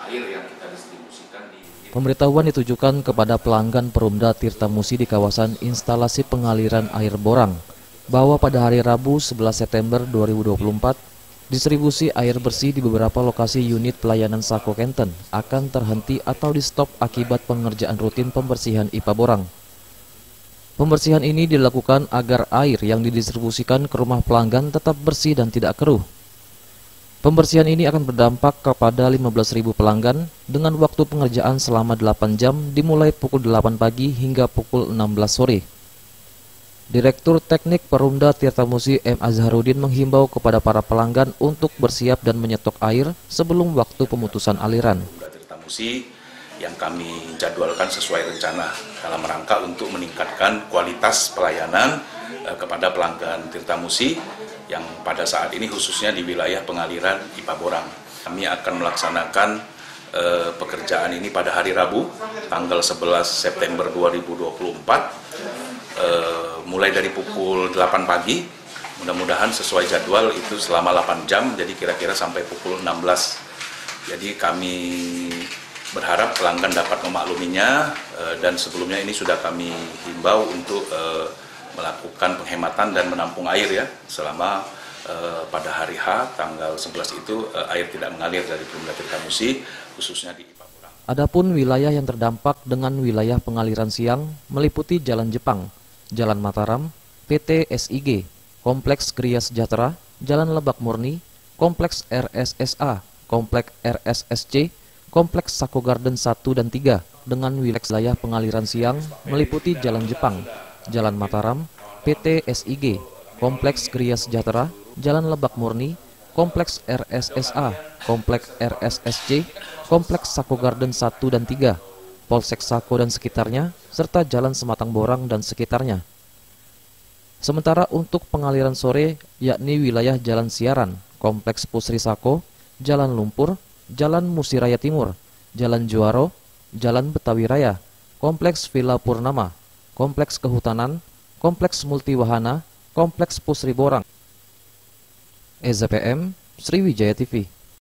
air yang kita distribusikan di... Pemberitahuan ditujukan kepada pelanggan Perumda Tirta Musi di kawasan instalasi pengaliran air Borang bahwa pada hari Rabu 11 September 2024, distribusi air bersih di beberapa lokasi unit pelayanan Sako Kenten akan terhenti atau di-stop akibat pengerjaan rutin pembersihan IPA Borang. Pembersihan ini dilakukan agar air yang didistribusikan ke rumah pelanggan tetap bersih dan tidak keruh. Pembersihan ini akan berdampak kepada 15.000 pelanggan dengan waktu pengerjaan selama 8 jam dimulai pukul 8 pagi hingga pukul 16 sore. Direktur Teknik Perumda Tirta Musi M. Azharuddin menghimbau kepada para pelanggan untuk bersiap dan menyetok air sebelum waktu pemutusan aliran. Perumda Tirta Musi yang kami jadwalkan sesuai rencana dalam rangka untuk meningkatkan kualitas pelayanan kepada pelanggan Tirta Musi yang pada saat ini khususnya di wilayah pengaliran IPA Borang. Kami akan melaksanakan pekerjaan ini pada hari Rabu, tanggal 11 September 2024, mulai dari pukul 8 pagi, mudah-mudahan sesuai jadwal itu selama 8 jam, jadi kira-kira sampai pukul 16. Jadi kami berharap pelanggan dapat memakluminya, dan sebelumnya ini sudah kami himbau untuk melakukan penghematan dan menampung air ya, selama pada hari H tanggal 11 itu air tidak mengalir dari Perumda Tirta Musi, khususnya di IPA Borang. Adapun wilayah yang terdampak dengan wilayah pengaliran siang meliputi Jalan Jepang, Jalan Mataram, PT SIG, Kompleks Kriya Sejahtera, Jalan Lebak Murni, Kompleks RSSA, Kompleks RSSC, Kompleks Sako Garden 1 dan 3 dengan wilayah pengaliran siang meliputi Jalan Jepang, Jalan Mataram, PT SIG, Kompleks Kriya Sejahtera, Jalan Lebak Murni, Kompleks RSSA, Kompleks RSSC, Kompleks Sako Garden 1 dan 3, Polsek Sako dan sekitarnya, serta Jalan Sematang Borang dan sekitarnya. Sementara untuk pengaliran sore, yakni wilayah Jalan Siaran, Kompleks Pusri Sako, Jalan Lumpur, Jalan Musiraya Timur, Jalan Juaro, Jalan Betawi Raya, Kompleks Villa Purnama, Kompleks Kehutanan, Kompleks Multiwahana, Kompleks Pusri Borang. EZPM, Sriwijaya TV.